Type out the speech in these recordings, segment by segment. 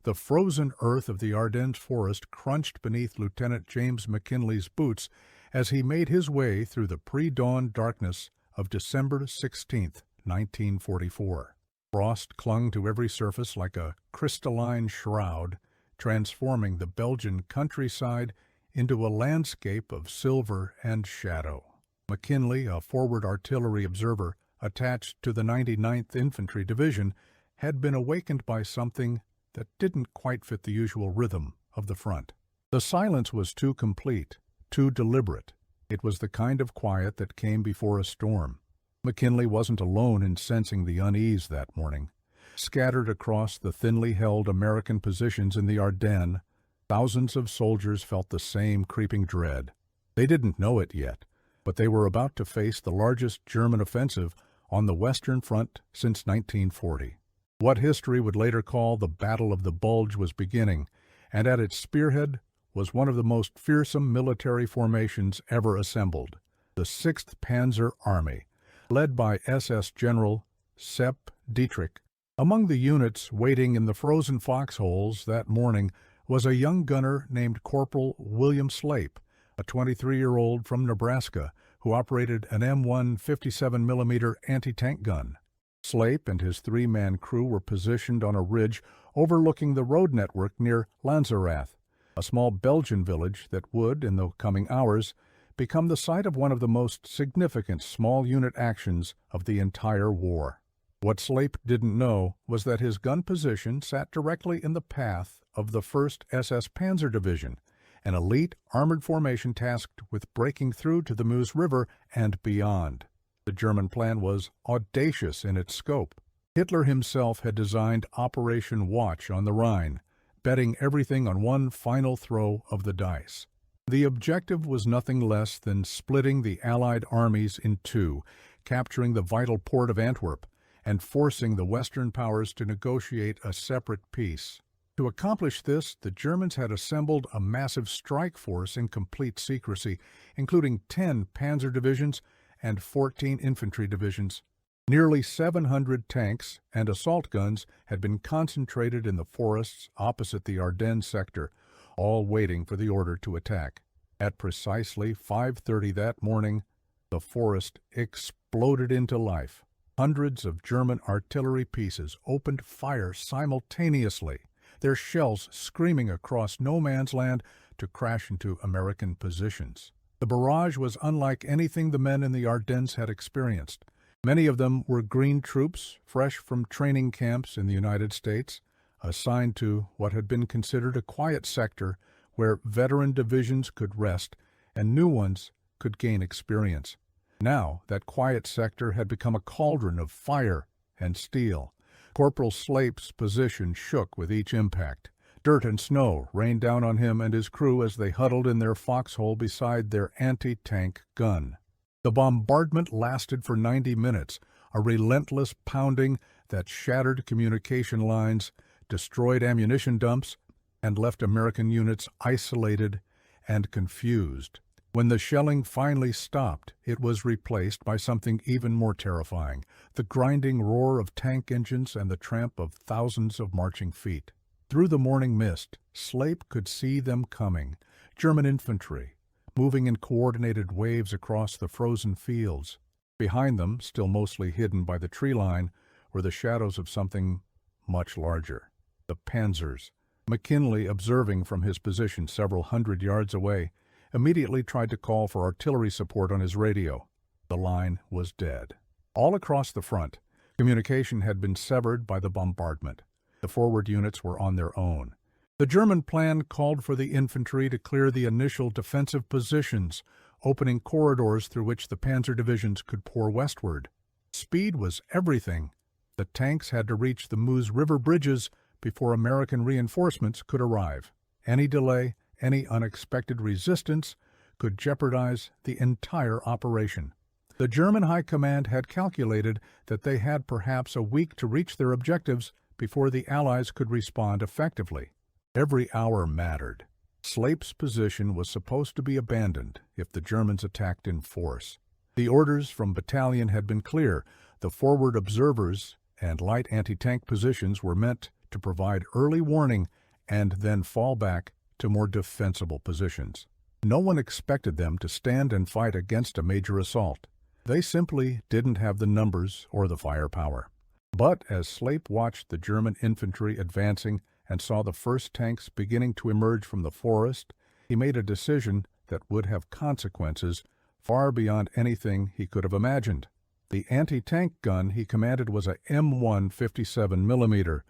The frozen earth of the Ardennes forest crunched beneath Lieutenant James McKinley's boots as he made his way through the pre-dawn darkness of December 16, 1944. Frost clung to every surface like a crystalline shroud, transforming the Belgian countryside into a landscape of silver and shadow. McKinley, a forward artillery observer attached to the 99th Infantry Division, had been awakened by something that didn't quite fit the usual rhythm of the front. The silence was too complete, too deliberate. It was the kind of quiet that came before a storm. McKinley wasn't alone in sensing the unease that morning. Scattered across the thinly held American positions in the Ardennes, thousands of soldiers felt the same creeping dread. They didn't know it yet, but they were about to face the largest German offensive on the Western Front since 1940. What history would later call the Battle of the Bulge was beginning, and at its spearhead was one of the most fearsome military formations ever assembled, the 6th Panzer Army, led by SS General Sepp Dietrich. Among the units waiting in the frozen foxholes that morning was a young gunner named Corporal William Slape, a 23-year-old from Nebraska who operated an M1 57mm anti-tank gun. Slape and his three-man crew were positioned on a ridge overlooking the road network near Lanzerath, a small Belgian village that would, in the coming hours, become the site of one of the most significant small-unit actions of the entire war. What Slape didn't know was that his gun position sat directly in the path of the 1st SS Panzer Division, an elite armored formation tasked with breaking through to the Meuse River and beyond. The German plan was audacious in its scope. Hitler himself had designed Operation Watch on the Rhine, betting everything on one final throw of the dice. The objective was nothing less than splitting the Allied armies in two, capturing the vital port of Antwerp, and forcing the Western powers to negotiate a separate peace. To accomplish this, the Germans had assembled a massive strike force in complete secrecy, including 10 panzer divisions and 14 infantry divisions. Nearly 700 tanks and assault guns had been concentrated in the forests opposite the Ardennes sector, all waiting for the order to attack. At precisely 5:30 that morning, the forest exploded into life. Hundreds of German artillery pieces opened fire simultaneously, their shells screaming across no man's land to crash into American positions. The barrage was unlike anything the men in the Ardennes had experienced. Many of them were green troops, fresh from training camps in the United States, assigned to what had been considered a quiet sector where veteran divisions could rest and new ones could gain experience. Now, that quiet sector had become a cauldron of fire and steel. Corporal Slape's position shook with each impact. Dirt and snow rained down on him and his crew as they huddled in their foxhole beside their anti-tank gun. The bombardment lasted for 90 minutes, a relentless pounding that shattered communication lines, destroyed ammunition dumps, and left American units isolated and confused. When the shelling finally stopped, it was replaced by something even more terrifying, the grinding roar of tank engines and the tramp of thousands of marching feet. Through the morning mist, Slape could see them coming, German infantry, moving in coordinated waves across the frozen fields. Behind them, still mostly hidden by the tree line, were the shadows of something much larger, the Panzers. McKinley, observing from his position several hundred yards away, immediately tried to call for artillery support on his radio. The line was dead. All across the front, communication had been severed by the bombardment. The forward units were on their own. The German plan called for the infantry to clear the initial defensive positions, opening corridors through which the panzer divisions could pour westward. Speed was everything. The tanks had to reach the Meuse River bridges before American reinforcements could arrive. Any delay, any unexpected resistance could jeopardize the entire operation. The German High Command had calculated that they had perhaps a week to reach their objectives before the Allies could respond effectively. Every hour mattered. Slape's position was supposed to be abandoned if the Germans attacked in force. The orders from battalion had been clear. The forward observers and light anti-tank positions were meant to provide early warning and then fall back to more defensible positions. No one expected them to stand and fight against a major assault. They simply didn't have the numbers or the firepower. But as Sleip watched the German infantry advancing and saw the first tanks beginning to emerge from the forest, he made a decision that would have consequences far beyond anything he could have imagined. The anti-tank gun he commanded was a M1 57mm,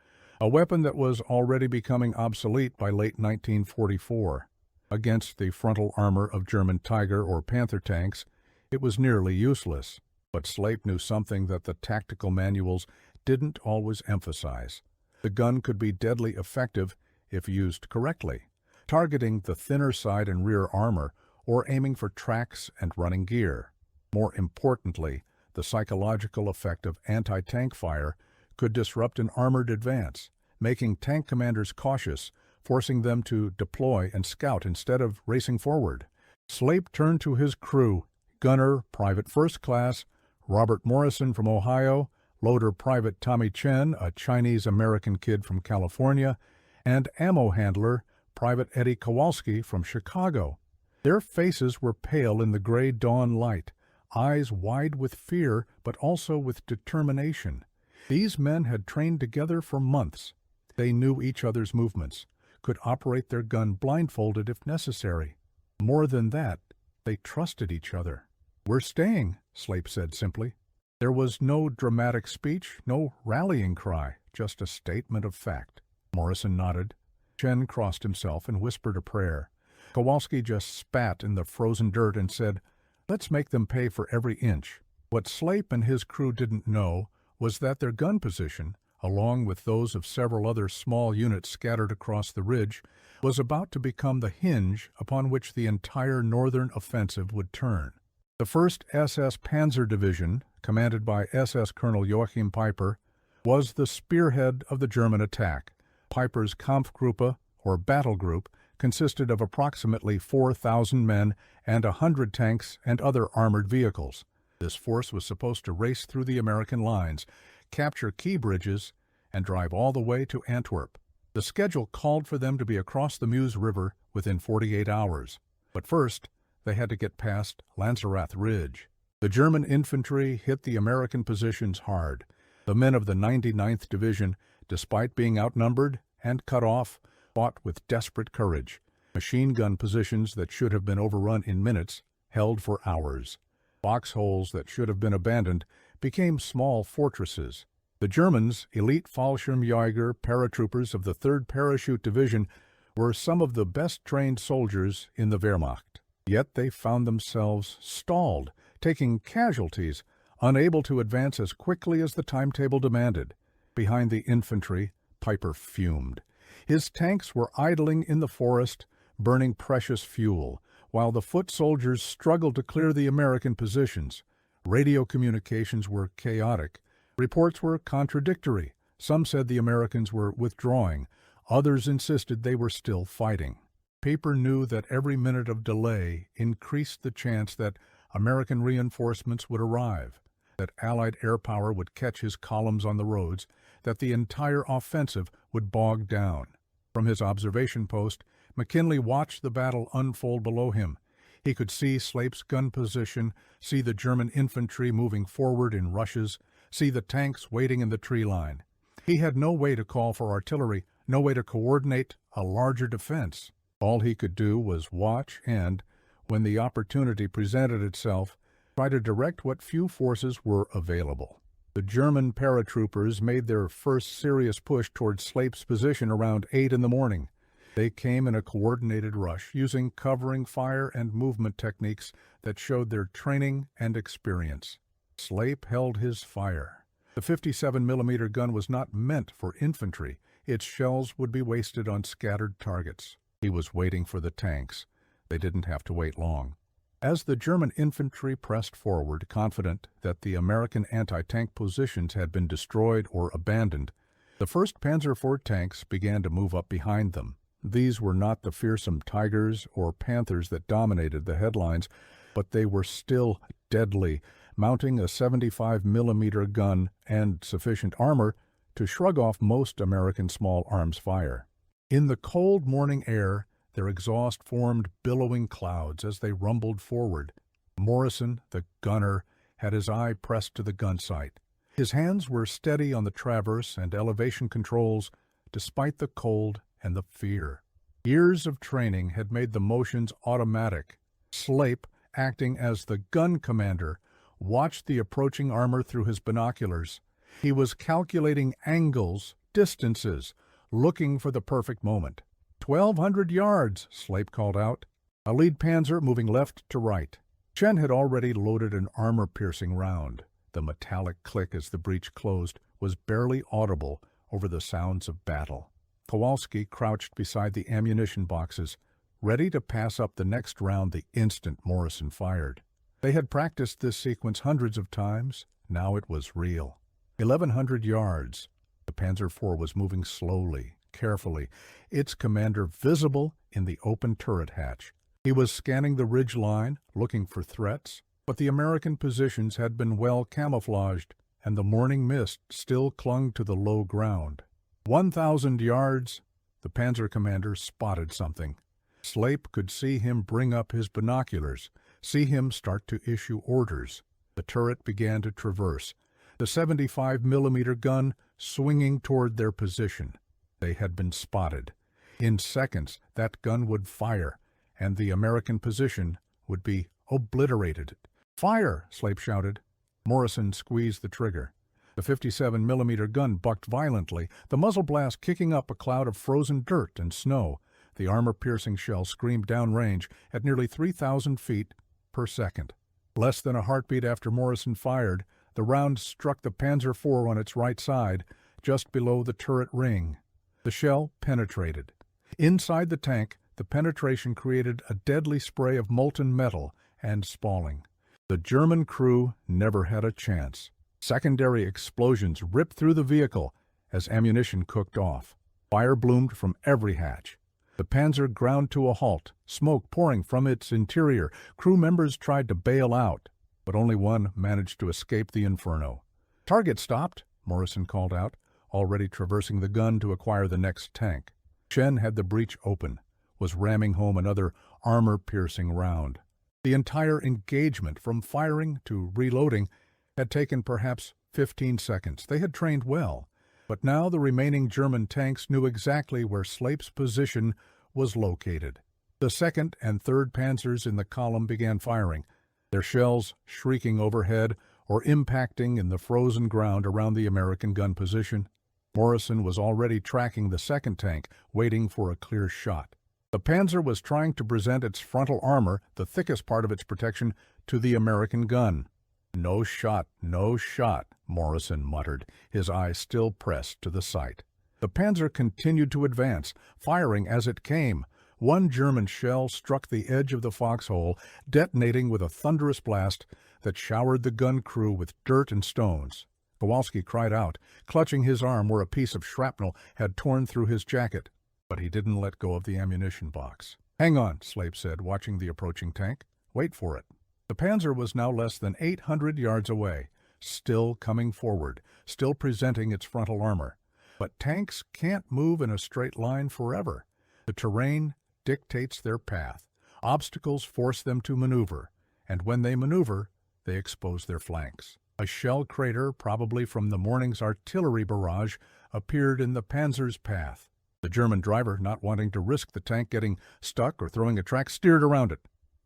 a weapon that was already becoming obsolete by late 1944. Against the frontal armor of German Tiger or Panther tanks, it was nearly useless. But Sleip knew something that the tactical manuals didn't always emphasize. The gun could be deadly effective if used correctly, targeting the thinner side and rear armor or aiming for tracks and running gear. More importantly, the psychological effect of anti-tank fire could disrupt an armored advance, making tank commanders cautious, forcing them to deploy and scout instead of racing forward. Sleip turned to his crew, Gunner Private First Class Robert Morrison from Ohio, Loader Private Tommy Chen, a Chinese-American kid from California, and Ammo Handler Private Eddie Kowalski from Chicago. Their faces were pale in the gray dawn light, eyes wide with fear but also with determination. These men had trained together for months. They knew each other's movements, could operate their gun blindfolded if necessary. More than that, they trusted each other. "We're staying," Sleip said simply. There was no dramatic speech, no rallying cry, just a statement of fact. Morrison nodded. Chen crossed himself and whispered a prayer. Kowalski just spat in the frozen dirt and said, "Let's make them pay for every inch." What Sleip and his crew didn't know was that their gun position, along with those of several other small units scattered across the ridge, was about to become the hinge upon which the entire northern offensive would turn. The 1st SS Panzer Division, commanded by SS Colonel Joachim Peiper, was the spearhead of the German attack. Peiper's Kampfgruppe, or battle group, consisted of approximately 4,000 men and 100 tanks and other armored vehicles. This force was supposed to race through the American lines, capture key bridges, and drive all the way to Antwerp. The schedule called for them to be across the Meuse River within 48 hours. But first, they had to get past Lanzerath Ridge. The German infantry hit the American positions hard. The men of the 99th Division, despite being outnumbered and cut off, fought with desperate courage. Machine gun positions that should have been overrun in minutes held for hours. Foxholes that should have been abandoned became small fortresses. The Germans, elite Fallschirmjäger paratroopers of the 3rd Parachute Division, were some of the best-trained soldiers in the Wehrmacht. Yet they found themselves stalled, taking casualties, unable to advance as quickly as the timetable demanded. Behind the infantry, Peiper fumed. His tanks were idling in the forest, burning precious fuel, while the foot soldiers struggled to clear the American positions. Radio communications were chaotic. Reports were contradictory. Some said the Americans were withdrawing. Others insisted they were still fighting. Peiper knew that every minute of delay increased the chance that American reinforcements would arrive, that Allied air power would catch his columns on the roads, that the entire offensive would bog down. From his observation post, McKinley watched the battle unfold below him. He could see Sleip's gun position, see the German infantry moving forward in rushes, see the tanks waiting in the tree line. He had no way to call for artillery, no way to coordinate a larger defense. All he could do was watch and, when the opportunity presented itself, try to direct what few forces were available. The German paratroopers made their first serious push toward Sleip's position around 8 in the morning. They came in a coordinated rush, using covering fire and movement techniques that showed their training and experience. Sleip held his fire. The 57mm gun was not meant for infantry. Its shells would be wasted on scattered targets. He was waiting for the tanks. They didn't have to wait long. As the German infantry pressed forward, confident that the American anti-tank positions had been destroyed or abandoned, the 1st Panzer IV tanks began to move up behind them. These were not the fearsome Tigers or Panthers that dominated the headlines, but they were still deadly, mounting a 75mm gun and sufficient armor to shrug off most American small arms fire. In the cold morning air, their exhaust formed billowing clouds as they rumbled forward. Morrison, the gunner, had his eye pressed to the gun sight. His hands were steady on the traverse and elevation controls, despite the cold and the fear. Years of training had made the motions automatic. Slape, acting as the gun commander, watched the approaching armor through his binoculars. He was calculating angles, distances, looking for the perfect moment. 1,200 yards, Slape called out. A lead Panzer moving left to right. Chen had already loaded an armor-piercing round. The metallic click as the breech closed was barely audible over the sounds of battle. Kowalski crouched beside the ammunition boxes, ready to pass up the next round the instant Morrison fired. They had practiced this sequence hundreds of times. Now it was real. 1,100 yards. The Panzer IV was moving slowly, carefully, its commander visible in the open turret hatch. He was scanning the ridge line, looking for threats, but the American positions had been well camouflaged, and the morning mist still clung to the low ground. 1,000 yards, the Panzer commander spotted something. Slape could see him bring up his binoculars, see him start to issue orders. The turret began to traverse, the 75mm gun swinging toward their position. They had been spotted. In seconds, that gun would fire, and the American position would be obliterated. "Fire!" Slape shouted. Morrison squeezed the trigger. The 57mm gun bucked violently, the muzzle blast kicking up a cloud of frozen dirt and snow. The armor-piercing shell screamed downrange at nearly 3,000 feet per second. Less than a heartbeat after Morrison fired, the round struck the Panzer IV on its right side, just below the turret ring. The shell penetrated. Inside the tank, the penetration created a deadly spray of molten metal and spalling. The German crew never had a chance. Secondary explosions ripped through the vehicle as ammunition cooked off. Fire bloomed from every hatch. The Panzer ground to a halt, smoke pouring from its interior. Crew members tried to bail out, but only one managed to escape the inferno. "Target stopped," Morrison called out, already traversing the gun to acquire the next tank. Chen had the breech open, was ramming home another armor-piercing round. The entire engagement, from firing to reloading, had taken perhaps 15 seconds. They had trained well, but now the remaining German tanks knew exactly where Slape's position was located. The 2nd and 3rd Panzers in the column began firing, their shells shrieking overhead or impacting in the frozen ground around the American gun position. Morrison was already tracking the 2nd tank, waiting for a clear shot. The Panzer was trying to present its frontal armor, the thickest part of its protection, to the American gun. "No shot, no shot," Morrison muttered, his eye still pressed to the sight. The Panzer continued to advance, firing as it came. One German shell struck the edge of the foxhole, detonating with a thunderous blast that showered the gun crew with dirt and stones. Kowalski cried out, clutching his arm where a piece of shrapnel had torn through his jacket. But he didn't let go of the ammunition box. "Hang on," Slape said, watching the approaching tank. "Wait for it." The Panzer was now less than 800 yards away, still coming forward, still presenting its frontal armor. But tanks can't move in a straight line forever. The terrain dictates their path. Obstacles force them to maneuver, and when they maneuver, they expose their flanks. A shell crater, probably from the morning's artillery barrage, appeared in the Panzer's path. The German driver, not wanting to risk the tank getting stuck or throwing a track, steered around it.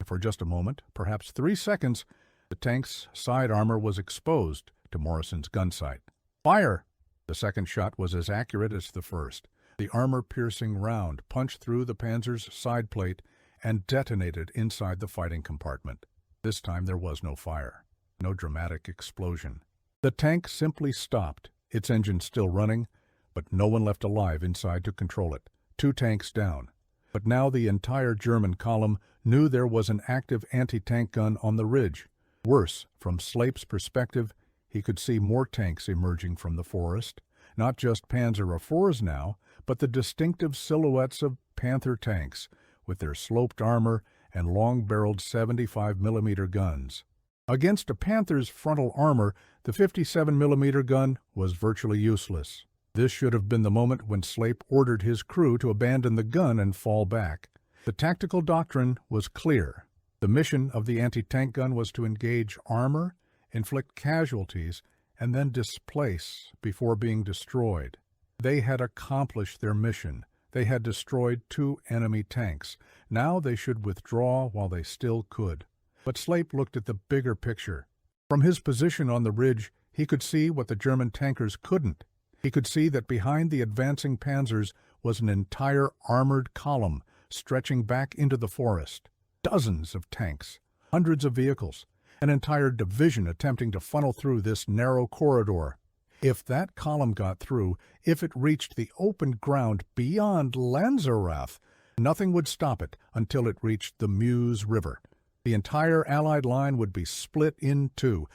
For just a moment, perhaps 3 seconds, the tank's side armor was exposed to Morrison's gun sight. "Fire!" The second shot was as accurate as the first. The armor-piercing round punched through the Panzer's side plate and detonated inside the fighting compartment. This time there was no fire, no dramatic explosion. The tank simply stopped, its engine still running, but no one left alive inside to control it. 2 tanks down. But now the entire German column knew there was an active anti-tank gun on the ridge. Worse, from Slape's perspective, he could see more tanks emerging from the forest. Not just Panzer IVs now, but the distinctive silhouettes of Panther tanks, with their sloped armor and long-barreled 75mm guns. Against a Panther's frontal armor, the 57mm gun was virtually useless. This should have been the moment when Slape ordered his crew to abandon the gun and fall back. The tactical doctrine was clear. The mission of the anti-tank gun was to engage armor, inflict casualties, and then displace before being destroyed. They had accomplished their mission. They had destroyed 2 enemy tanks. Now they should withdraw while they still could. But Slape looked at the bigger picture. From his position on the ridge, he could see what the German tankers couldn't. He could see that behind the advancing Panzers was an entire armored column stretching back into the forest. Dozens of tanks, hundreds of vehicles, an entire division attempting to funnel through this narrow corridor. If that column got through, if it reached the open ground beyond Lanzerath, nothing would stop it until it reached the Meuse River. The entire Allied line would be split in 2.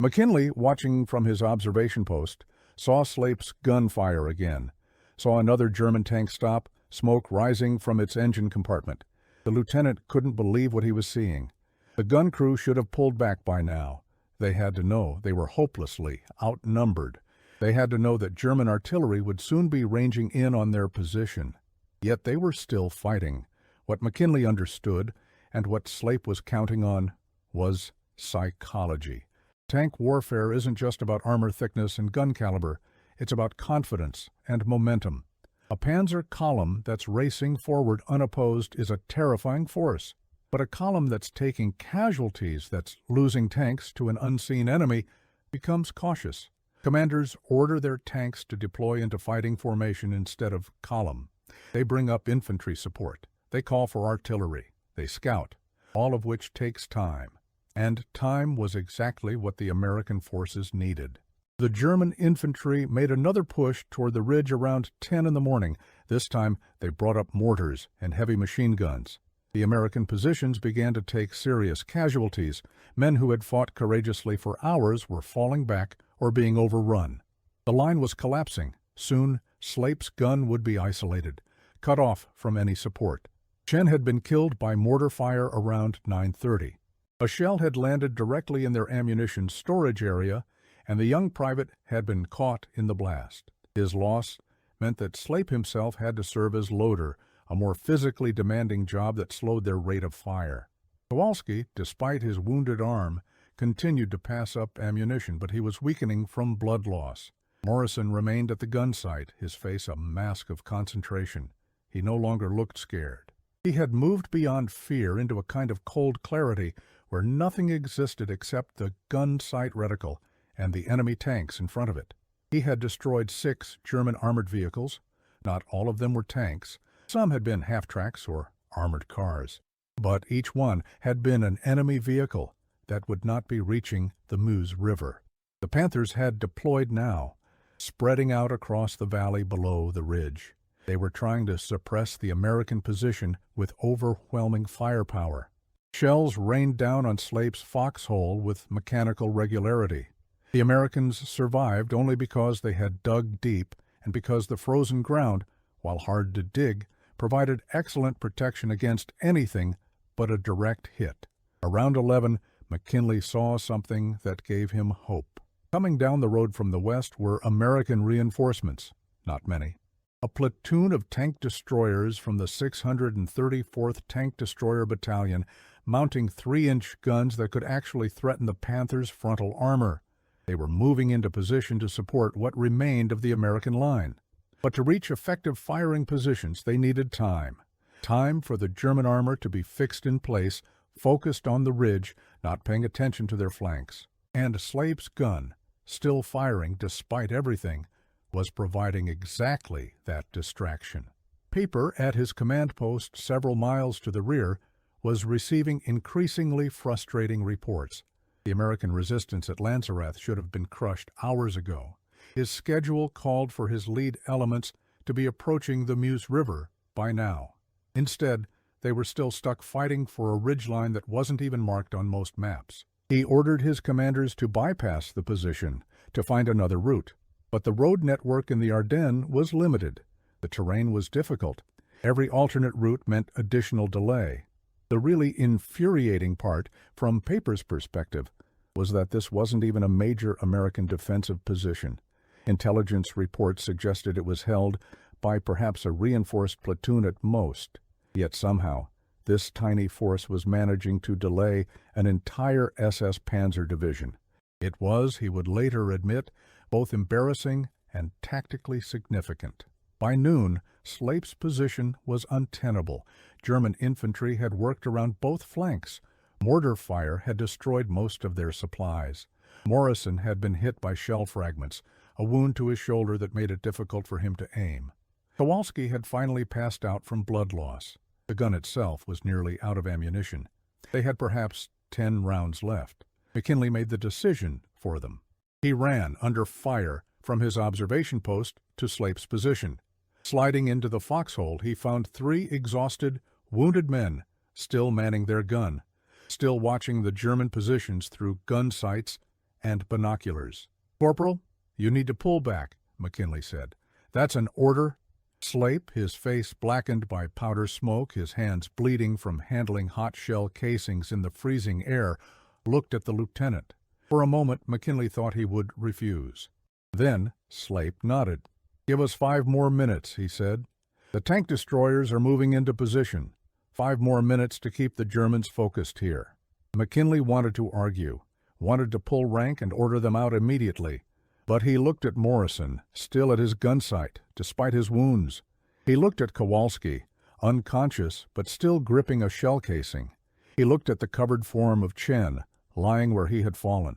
McKinley, watching from his observation post, saw Slape's gunfire again, saw another German tank stop, smoke rising from its engine compartment. The lieutenant couldn't believe what he was seeing. The gun crew should have pulled back by now. They had to know they were hopelessly outnumbered. They had to know that German artillery would soon be ranging in on their position. Yet they were still fighting. What McKinley understood, and what Slape was counting on, was psychology. Tank warfare isn't just about armor thickness and gun caliber. It's about confidence and momentum. A Panzer column that's racing forward unopposed is a terrifying force. But a column that's taking casualties, that's losing tanks to an unseen enemy, becomes cautious. Commanders order their tanks to deploy into fighting formation instead of column. They bring up infantry support. They call for artillery. They scout, all of which takes time. And time was exactly what the American forces needed. The German infantry made another push toward the ridge around 10 in the morning. This time they brought up mortars and heavy machine guns. The American positions began to take serious casualties. Men who had fought courageously for hours were falling back or being overrun. The line was collapsing. Soon, Slape's gun would be isolated, cut off from any support. Chen had been killed by mortar fire around 9:30. A shell had landed directly in their ammunition storage area, and the young private had been caught in the blast. His loss meant that Slape himself had to serve as loader, a more physically demanding job that slowed their rate of fire. Kowalski, despite his wounded arm, continued to pass up ammunition, but he was weakening from blood loss. Morrison remained at the gun sight, his face a mask of concentration. He no longer looked scared. He had moved beyond fear into a kind of cold clarity where nothing existed except the gun sight reticle and the enemy tanks in front of it. He had destroyed 6 German armored vehicles. Not all of them were tanks. Some had been half-tracks or armored cars. But each one had been an enemy vehicle that would not be reaching the Meuse River. The Panthers had deployed now, spreading out across the valley below the ridge. They were trying to suppress the American position with overwhelming firepower. Shells rained down on Slape's foxhole with mechanical regularity. The Americans survived only because they had dug deep and because the frozen ground, while hard to dig, provided excellent protection against anything but a direct hit. Around 11, McKinley saw something that gave him hope. Coming down the road from the west were American reinforcements, not many. A platoon of tank destroyers from the 634th Tank Destroyer Battalion, mounting 3-inch guns that could actually threaten the Panthers' frontal armor. They were moving into position to support what remained of the American line. But to reach effective firing positions, they needed time. Time for the German armor to be fixed in place, focused on the ridge, not paying attention to their flanks. And Slape's gun, still firing despite everything, was providing exactly that distraction. Pieper, at his command post several miles to the rear, was receiving increasingly frustrating reports. The American resistance at Lanzerath should have been crushed hours ago. His schedule called for his lead elements to be approaching the Meuse River by now. Instead, they were still stuck fighting for a ridgeline that wasn't even marked on most maps. He ordered his commanders to bypass the position, to find another route. But the road network in the Ardennes was limited. The terrain was difficult. Every alternate route meant additional delay. The really infuriating part, from Pieper's perspective, was that this wasn't even a major American defensive position. Intelligence reports suggested it was held by perhaps a reinforced platoon at most. Yet somehow, this tiny force was managing to delay an entire SS Panzer division. It was, he would later admit, both embarrassing and tactically significant. By noon, Slape's position was untenable. German infantry had worked around both flanks. Mortar fire had destroyed most of their supplies. Morrison had been hit by shell fragments, a wound to his shoulder that made it difficult for him to aim. Kowalski had finally passed out from blood loss. The gun itself was nearly out of ammunition. They had perhaps 10 rounds left. McKinley made the decision for them. He ran under fire from his observation post to Slape's position. Sliding into the foxhole, he found 3 exhausted, wounded men still manning their gun, still watching the German positions through gun sights and binoculars. "Corporal, you need to pull back," McKinley said. "That's an order." Slape, his face blackened by powder smoke, his hands bleeding from handling hot shell casings in the freezing air, looked at the lieutenant. For a moment, McKinley thought he would refuse. Then Slape nodded. "Give us 5 more minutes," he said. "The tank destroyers are moving into position. 5 more minutes to keep the Germans focused here." McKinley wanted to argue, wanted to pull rank and order them out immediately. But he looked at Morrison, still at his gun sight, despite his wounds. He looked at Kowalski, unconscious but still gripping a shell casing. He looked at the covered form of Chen, lying where he had fallen.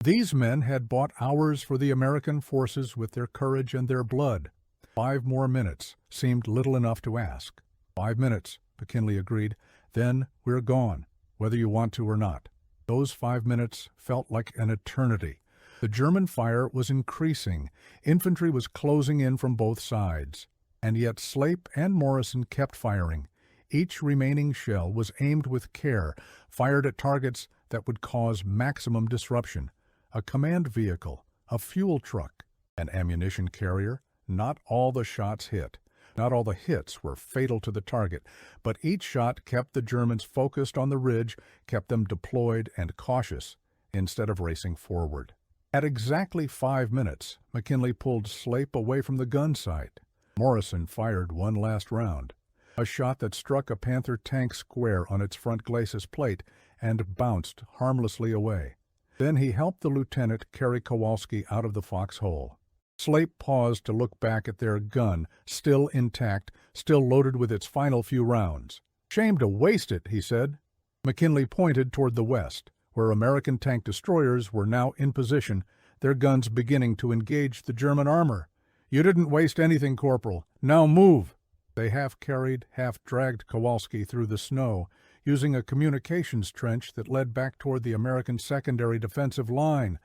These men had bought hours for the American forces with their courage and their blood. 5 more minutes seemed little enough to ask. 5 minutes, McKinley agreed. Then we're gone, whether you want to or not. Those 5 minutes felt like an eternity. The German fire was increasing. Infantry was closing in from both sides. And yet Slape and Morrison kept firing. Each remaining shell was aimed with care, fired at targets that would cause maximum disruption. A command vehicle, a fuel truck, an ammunition carrier. Not all the shots hit. Not all the hits were fatal to the target, but each shot kept the Germans focused on the ridge, kept them deployed and cautious, instead of racing forward. At exactly 5 minutes, McKinley pulled Slape away from the gun sight. Morrison fired one last round, a shot that struck a Panther tank square on its front glacis plate and bounced harmlessly away. Then he helped the lieutenant carry Kowalski out of the foxhole. Slape paused to look back at their gun, still intact, still loaded with its final few rounds. "Shame to waste it," he said. McKinley pointed toward the west, where American tank destroyers were now in position, their guns beginning to engage the German armor. "You didn't waste anything, Corporal. Now move." They half-carried, half-dragged Kowalski through the snow, using a communications trench that led back toward the American secondary defensive line.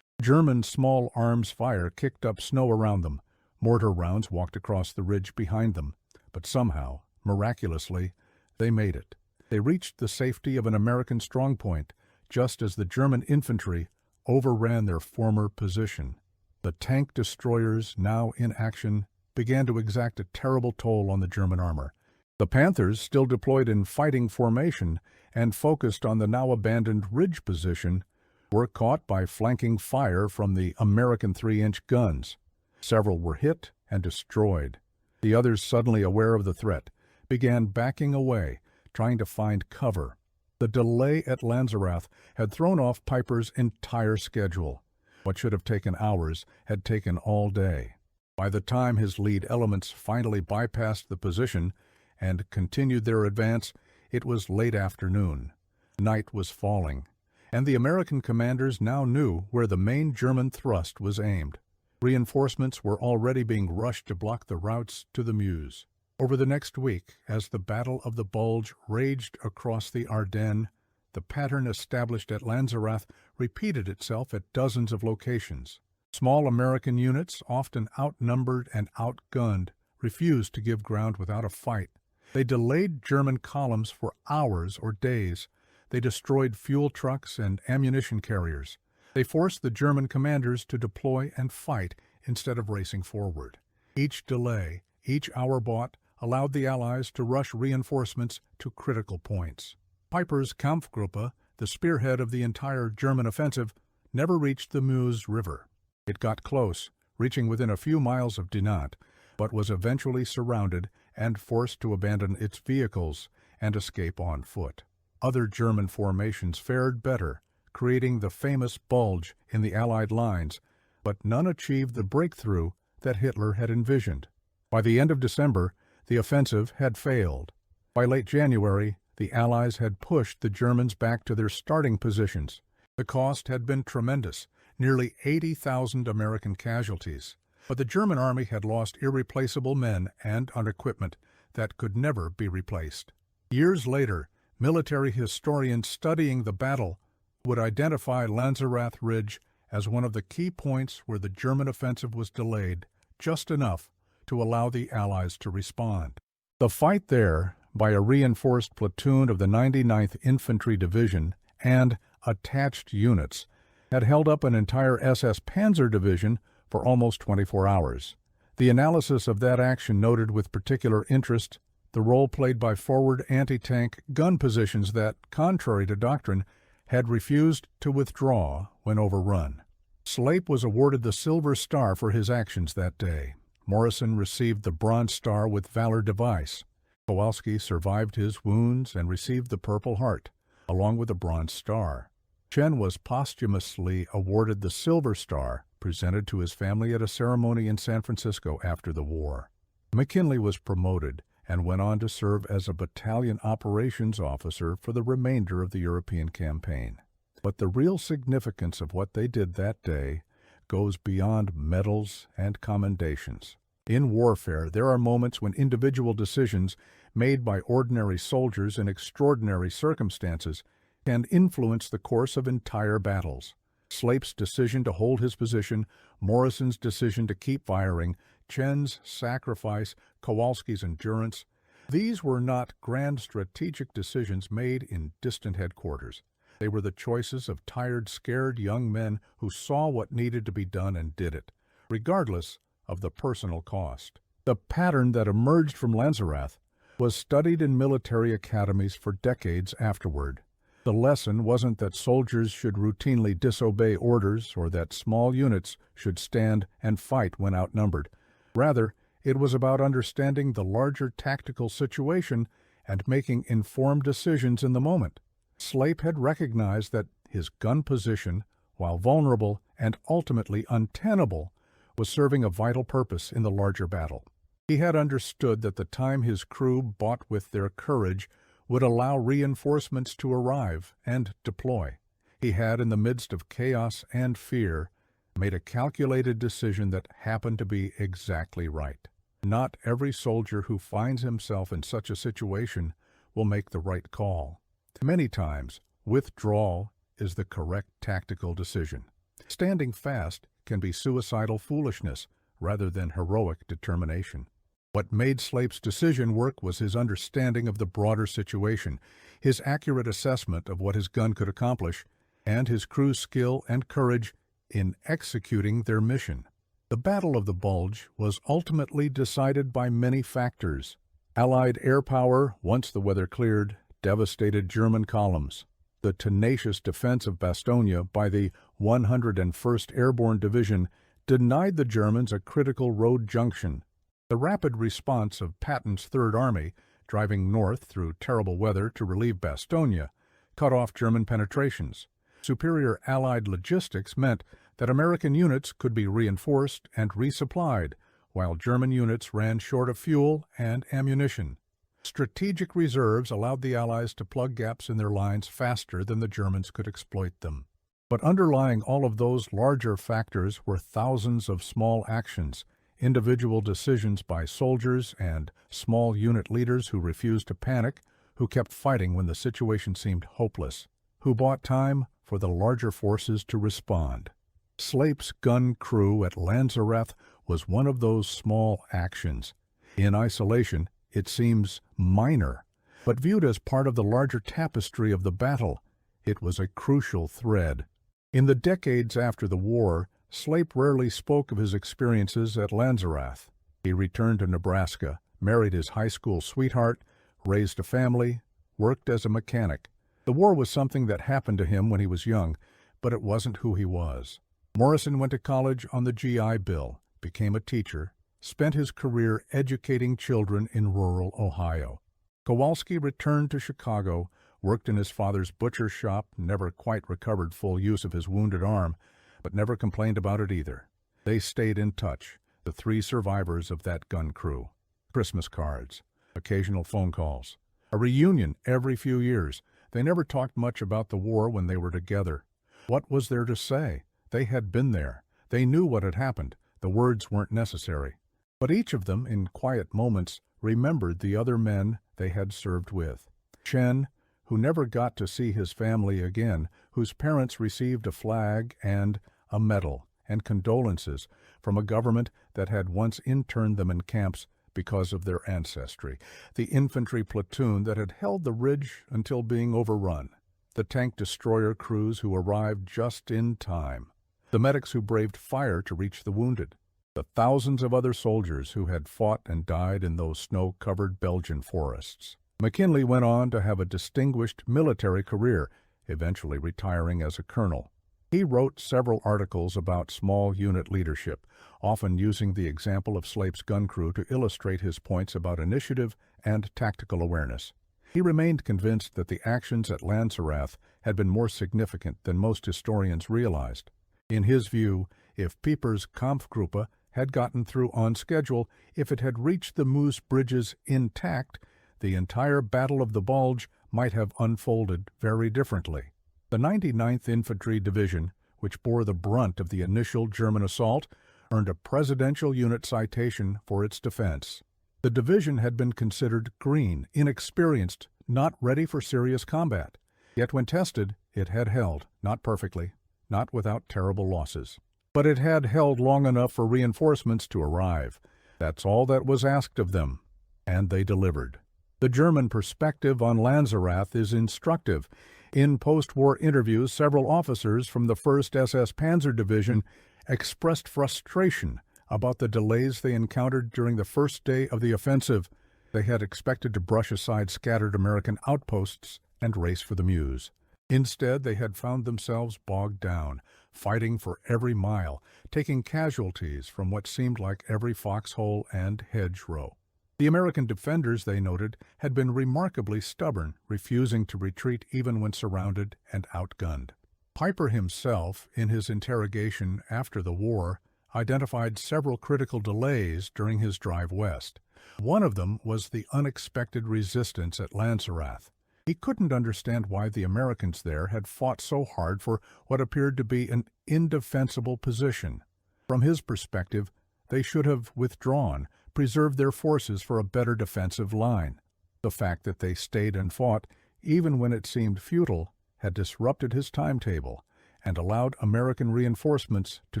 German small arms fire kicked up snow around them. Mortar rounds walked across the ridge behind them. But somehow, miraculously, they made it. They reached the safety of an American strongpoint, just as the German infantry overran their former position. The tank destroyers, now in action, began to exact a terrible toll on the German armor. The Panthers, still deployed in fighting formation and focused on the now abandoned ridge position, were caught by flanking fire from the American 3-inch guns. Several were hit and destroyed. The others, suddenly aware of the threat, began backing away, trying to find cover. The delay at Lanzerath had thrown off Piper's entire schedule. What should have taken hours had taken all day. By the time his lead elements finally bypassed the position and continued their advance, it was late afternoon. Night was falling, and the American commanders now knew where the main German thrust was aimed. Reinforcements were already being rushed to block the routes to the Meuse. Over the next week, as the Battle of the Bulge raged across the Ardennes, the pattern established at Lanzerath repeated itself at dozens of locations. Small American units, often outnumbered and outgunned, refused to give ground without a fight. They delayed German columns for hours or days. They destroyed fuel trucks and ammunition carriers. They forced the German commanders to deploy and fight instead of racing forward. Each delay, each hour bought, allowed the Allies to rush reinforcements to critical points. Piper's Kampfgruppe, the spearhead of the entire German offensive, never reached the Meuse River. It got close, reaching within a few miles of Dinant, but was eventually surrounded and forced to abandon its vehicles and escape on foot. Other German formations fared better, creating the famous bulge in the Allied lines, but none achieved the breakthrough that Hitler had envisioned. By the end of December, the offensive had failed. By late January, the Allies had pushed the Germans back to their starting positions. The cost had been tremendous, nearly 80,000 American casualties. But the German army had lost irreplaceable men and equipment that could never be replaced. Years later, military historians studying the battle would identify Lanzerath Ridge as one of the key points where the German offensive was delayed just enough to allow the Allies to respond. The fight there, by a reinforced platoon of the 99th Infantry Division and attached units, had held up an entire SS Panzer division for almost 24 hours. The analysis of that action noted with particular interest the role played by forward anti-tank gun positions that, contrary to doctrine, had refused to withdraw when overrun. Slape was awarded the Silver Star for his actions that day. Morrison received the Bronze Star with Valor Device. Kowalski survived his wounds and received the Purple Heart, along with the Bronze Star. Chen was posthumously awarded the Silver Star, presented to his family at a ceremony in San Francisco after the war. McKinley was promoted and went on to serve as a battalion operations officer for the remainder of the European campaign. But the real significance of what they did that day goes beyond medals and commendations. In warfare, there are moments when individual decisions made by ordinary soldiers in extraordinary circumstances can influence the course of entire battles. Slape's decision to hold his position, Morrison's decision to keep firing, Chen's sacrifice, Kowalski's endurance, these were not grand strategic decisions made in distant headquarters. They were the choices of tired, scared young men who saw what needed to be done and did it, regardless of the personal cost. The pattern that emerged from Lanzerath was studied in military academies for decades afterward. The lesson wasn't that soldiers should routinely disobey orders or that small units should stand and fight when outnumbered. Rather, it was about understanding the larger tactical situation and making informed decisions in the moment. Slape had recognized that his gun position, while vulnerable and ultimately untenable, was serving a vital purpose in the larger battle. He had understood that the time his crew bought with their courage would allow reinforcements to arrive and deploy. He had, in the midst of chaos and fear, made a calculated decision that happened to be exactly right. Not every soldier who finds himself in such a situation will make the right call. Many times, withdrawal is the correct tactical decision. Standing fast can be suicidal foolishness rather than heroic determination. What made Slape's decision work was his understanding of the broader situation, his accurate assessment of what his gun could accomplish, and his crew's skill and courage in executing their mission. The Battle of the Bulge was ultimately decided by many factors. Allied air power, once the weather cleared, devastated German columns. The tenacious defense of Bastogne by the 101st Airborne Division denied the Germans a critical road junction. The rapid response of Patton's Third Army, driving north through terrible weather to relieve Bastogne, cut off German penetrations. Superior Allied logistics meant that American units could be reinforced and resupplied, while German units ran short of fuel and ammunition. Strategic reserves allowed the Allies to plug gaps in their lines faster than the Germans could exploit them. But underlying all of those larger factors were thousands of small actions, individual decisions by soldiers and small unit leaders who refused to panic, who kept fighting when the situation seemed hopeless, who bought time for the larger forces to respond. Slape's gun crew at Lanzerath was one of those small actions. In isolation, it seems minor, but viewed as part of the larger tapestry of the battle, it was a crucial thread. In the decades after the war, Slape rarely spoke of his experiences at Lanzerath. He returned to Nebraska, married his high school sweetheart, raised a family, worked as a mechanic. The war was something that happened to him when he was young, but it wasn't who he was. Morrison went to college on the GI Bill. became a teacher, spent his career educating children in rural Ohio. Kowalski returned to Chicago, worked in his father's butcher shop, never quite recovered full use of his wounded arm, but never complained about it either. They stayed in touch, the three survivors of that gun crew. Christmas cards, occasional phone calls, a reunion every few years. They never talked much about the war when they were together. What was there to say? They had been there. They knew what had happened. The words weren't necessary. But each of them, in quiet moments, remembered the other men they had served with. Chen, who never got to see his family again, whose parents received a flag and a medal and condolences from a government that had once interned them in camps because of their ancestry. The infantry platoon that had held the ridge until being overrun. The tank destroyer crews who arrived just in time. The medics who braved fire to reach the wounded. The thousands of other soldiers who had fought and died in those snow-covered Belgian forests. McKinley went on to have a distinguished military career, eventually retiring as a colonel. He wrote several articles about small unit leadership, often using the example of Slape's gun crew to illustrate his points about initiative and tactical awareness. He remained convinced that the actions at Lanzerath had been more significant than most historians realized. In his view, if Pieper's Kampfgruppe had gotten through on schedule, if it had reached the Moose bridges intact, the entire Battle of the Bulge might have unfolded very differently. The 99th Infantry Division, which bore the brunt of the initial German assault, earned a Presidential Unit citation for its defense. The division had been considered green, inexperienced, not ready for serious combat. Yet when tested, it had held, not perfectly, not without terrible losses. But it had held long enough for reinforcements to arrive. That's all that was asked of them, and they delivered. The German perspective on Lanzerath is instructive. In post-war interviews, several officers from the 1st SS Panzer Division expressed frustration about the delays they encountered during the first day of the offensive. They had expected to brush aside scattered American outposts and race for the Meuse. Instead, they had found themselves bogged down, fighting for every mile, taking casualties from what seemed like every foxhole and hedgerow. The American defenders, they noted, had been remarkably stubborn, refusing to retreat even when surrounded and outgunned. Piper himself, in his interrogation after the war, identified several critical delays during his drive west. One of them was the unexpected resistance at Lanzerath. He couldn't understand why the Americans there had fought so hard for what appeared to be an indefensible position. From his perspective, they should have withdrawn, preserved their forces for a better defensive line. The fact that they stayed and fought, even when it seemed futile, had disrupted his timetable and allowed American reinforcements to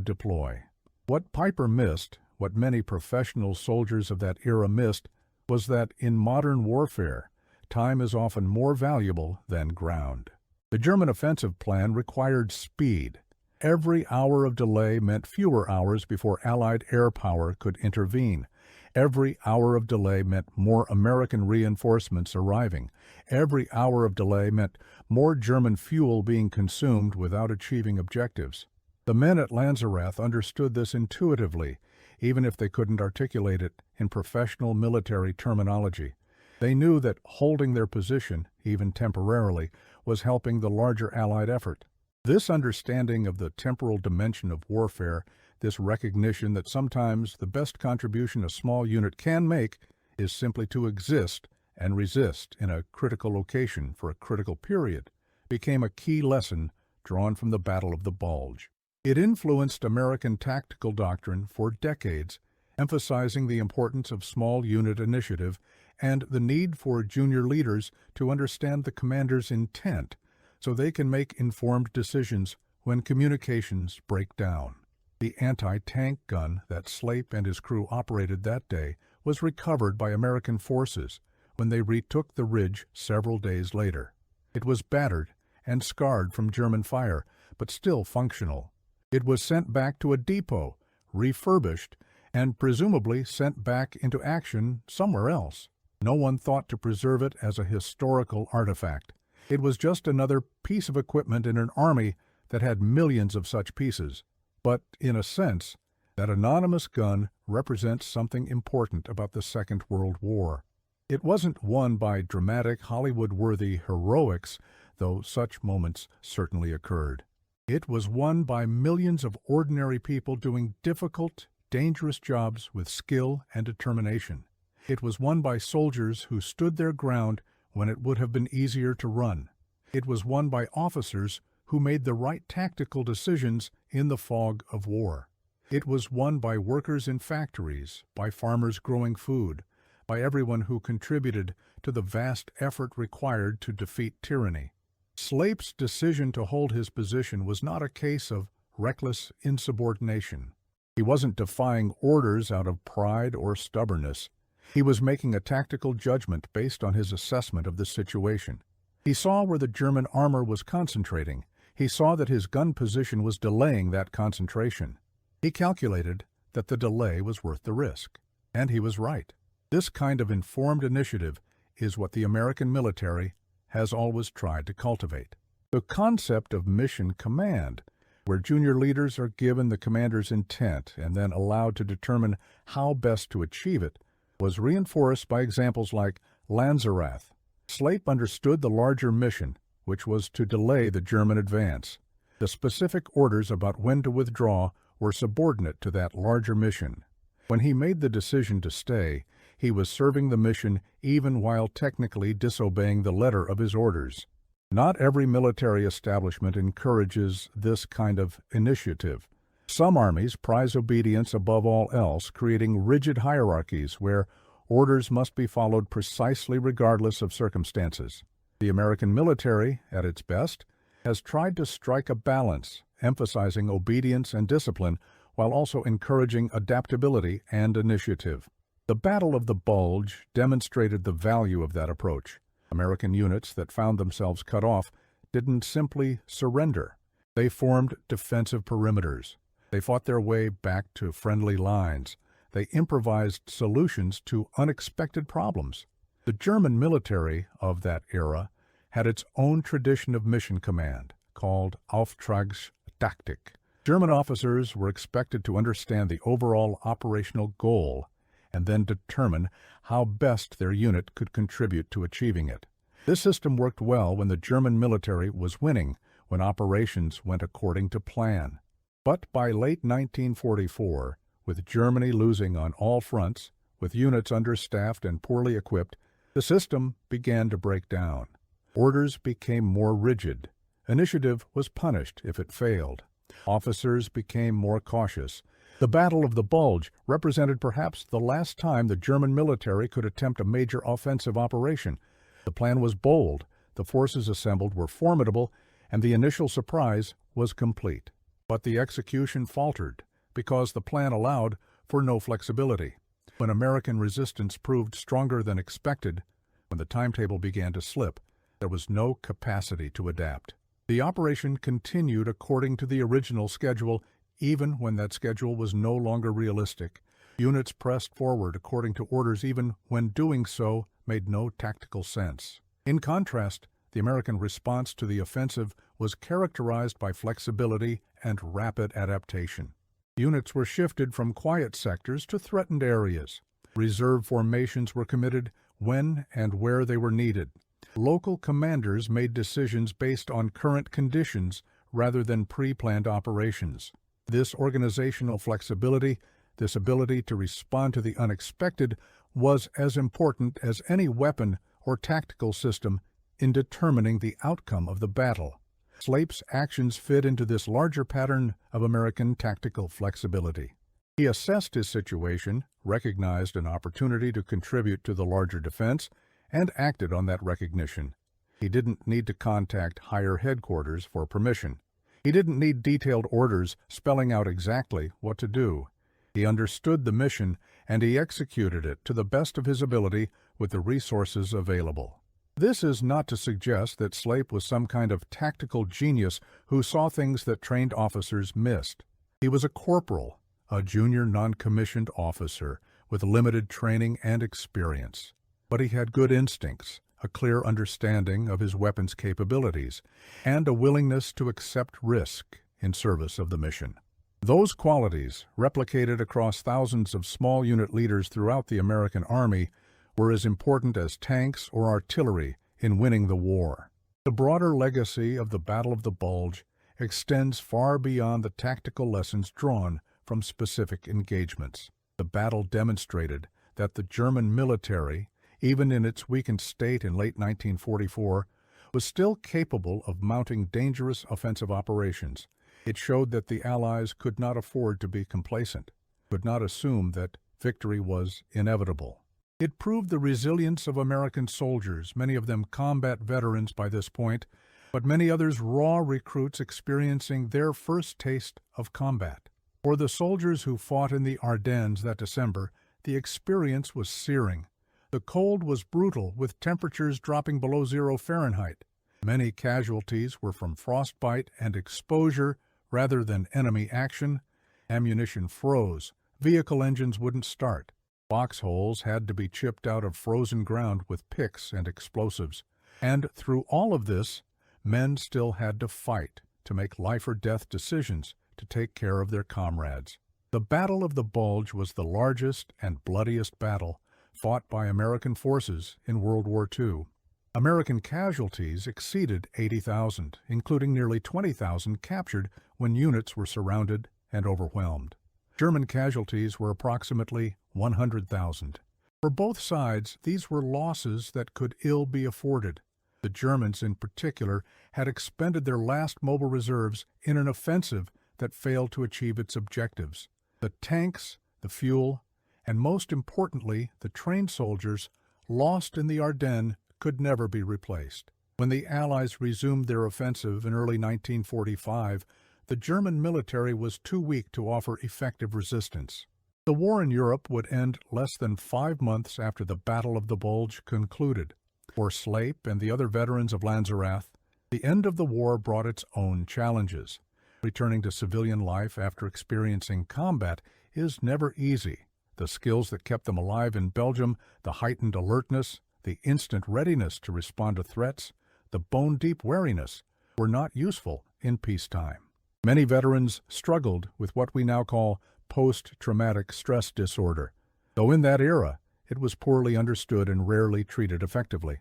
deploy. What Piper missed, what many professional soldiers of that era missed, was that in modern warfare, time is often more valuable than ground. The German offensive plan required speed. Every hour of delay meant fewer hours before Allied air power could intervene. Every hour of delay meant more American reinforcements arriving. Every hour of delay meant more German fuel being consumed without achieving objectives. The men at Lanzerath understood this intuitively, even if they couldn't articulate it in professional military terminology. They knew that holding their position, even temporarily, was helping the larger Allied effort. This understanding of the temporal dimension of warfare, this recognition that sometimes the best contribution a small unit can make is simply to exist and resist in a critical location for a critical period, became a key lesson drawn from the Battle of the Bulge. It influenced American tactical doctrine for decades, emphasizing the importance of small unit initiative and the need for junior leaders to understand the commander's intent so they can make informed decisions when communications break down. The anti-tank gun that Slape and his crew operated that day was recovered by American forces when they retook the ridge several days later. It was battered and scarred from German fire, but still functional. It was sent back to a depot, refurbished, and presumably sent back into action somewhere else. No one thought to preserve it as a historical artifact. It was just another piece of equipment in an army that had millions of such pieces. But, in a sense, That anonymous gun represents something important about the Second World War. It wasn't won by dramatic, Hollywood-worthy heroics, though such moments certainly occurred. It was won by millions of ordinary people doing difficult, dangerous jobs with skill and determination. It was won by soldiers who stood their ground when it would have been easier to run. It was won by officers who made the right tactical decisions in the fog of war. It was won by workers in factories, by farmers growing food, by everyone who contributed to the vast effort required to defeat tyranny. Slape's decision to hold his position was not a case of reckless insubordination. He wasn't defying orders out of pride or stubbornness. He was making a tactical judgment based on his assessment of the situation. He saw where the German armor was concentrating. He saw that his gun position was delaying that concentration. He calculated that the delay was worth the risk. And he was right. This kind of informed initiative is what the American military has always tried to cultivate. The concept of mission command, where junior leaders are given the commander's intent and then allowed to determine how best to achieve it, was reinforced by examples like Lanzerath. Slape understood the larger mission, which was to delay the German advance. The specific orders about when to withdraw were subordinate to that larger mission. When he made the decision to stay, he was serving the mission even while technically disobeying the letter of his orders. Not every military establishment encourages this kind of initiative. Some armies prize obedience above all else, creating rigid hierarchies where orders must be followed precisely regardless of circumstances. The American military, at its best, has tried to strike a balance, emphasizing obedience and discipline while also encouraging adaptability and initiative. The Battle of the Bulge demonstrated the value of that approach. American units that found themselves cut off didn't simply surrender. They formed defensive perimeters. They fought their way back to friendly lines. They improvised solutions to unexpected problems. The German military of that era had its own tradition of mission command, called Auftragstaktik. German officers were expected to understand the overall operational goal and then determine how best their unit could contribute to achieving it. This system worked well when the German military was winning, when operations went according to plan. But by late 1944, with Germany losing on all fronts, with units understaffed and poorly equipped, the system began to break down. Orders became more rigid. Initiative was punished if it failed. Officers became more cautious. The Battle of the Bulge represented perhaps the last time the German military could attempt a major offensive operation. The plan was bold, the forces assembled were formidable, and the initial surprise was complete. But the execution faltered because the plan allowed for no flexibility. When American resistance proved stronger than expected, when the timetable began to slip, there was no capacity to adapt. The operation continued according to the original schedule, even when that schedule was no longer realistic. Units pressed forward according to orders even when doing so made no tactical sense. In contrast, the American response to the offensive was characterized by flexibility and rapid adaptation. Units were shifted from quiet sectors to threatened areas. Reserve formations were committed when and where they were needed. Local commanders made decisions based on current conditions rather than pre-planned operations. This organizational flexibility, this ability to respond to the unexpected, was as important as any weapon or tactical system in determining the outcome of the battle. Slape's actions fit into this larger pattern of American tactical flexibility. He assessed his situation, recognized an opportunity to contribute to the larger defense, and acted on that recognition. He didn't need to contact higher headquarters for permission. He didn't need detailed orders spelling out exactly what to do. He understood the mission, and he executed it to the best of his ability with the resources available. This is not to suggest that Slape was some kind of tactical genius who saw things that trained officers missed. He was a corporal, a junior non-commissioned officer with limited training and experience. But he had good instincts, a clear understanding of his weapons capabilities, and a willingness to accept risk in service of the mission. Those qualities, replicated across thousands of small unit leaders throughout the American Army, were as important as tanks or artillery in winning the war. The broader legacy of the Battle of the Bulge extends far beyond the tactical lessons drawn from specific engagements. The battle demonstrated that the German military, even in its weakened state in late 1944, was still capable of mounting dangerous offensive operations. It showed that the Allies could not afford to be complacent, could not assume that victory was inevitable. It proved the resilience of American soldiers, many of them combat veterans by this point, but many others raw recruits experiencing their first taste of combat. For the soldiers who fought in the Ardennes that December, the experience was searing. The cold was brutal, with temperatures dropping below 0 Fahrenheit. Many casualties were from frostbite and exposure rather than enemy action. Ammunition froze. Vehicle engines wouldn't start. Foxholes had to be chipped out of frozen ground with picks and explosives. And through all of this, men still had to fight, to make life-or-death decisions, to take care of their comrades. The Battle of the Bulge was the largest and bloodiest battle fought by American forces in World War II. American casualties exceeded 80,000, including nearly 20,000 captured when units were surrounded and overwhelmed. German casualties were approximately 100,000. For both sides, these were losses that could ill be afforded. The Germans, in particular, had expended their last mobile reserves in an offensive that failed to achieve its objectives. The tanks, the fuel, and most importantly, the trained soldiers lost in the Ardennes could never be replaced. When the Allies resumed their offensive in early 1945, the German military was too weak to offer effective resistance. The war in Europe would end less than 5 months after the Battle of the Bulge concluded. For Slape and the other veterans of Lanzerath, the end of the war brought its own challenges. Returning to civilian life after experiencing combat is never easy. The skills that kept them alive in Belgium, the heightened alertness, the instant readiness to respond to threats, the bone-deep wariness, were not useful in peacetime. Many veterans struggled with what we now call post-traumatic stress disorder, though in that era it was poorly understood and rarely treated effectively.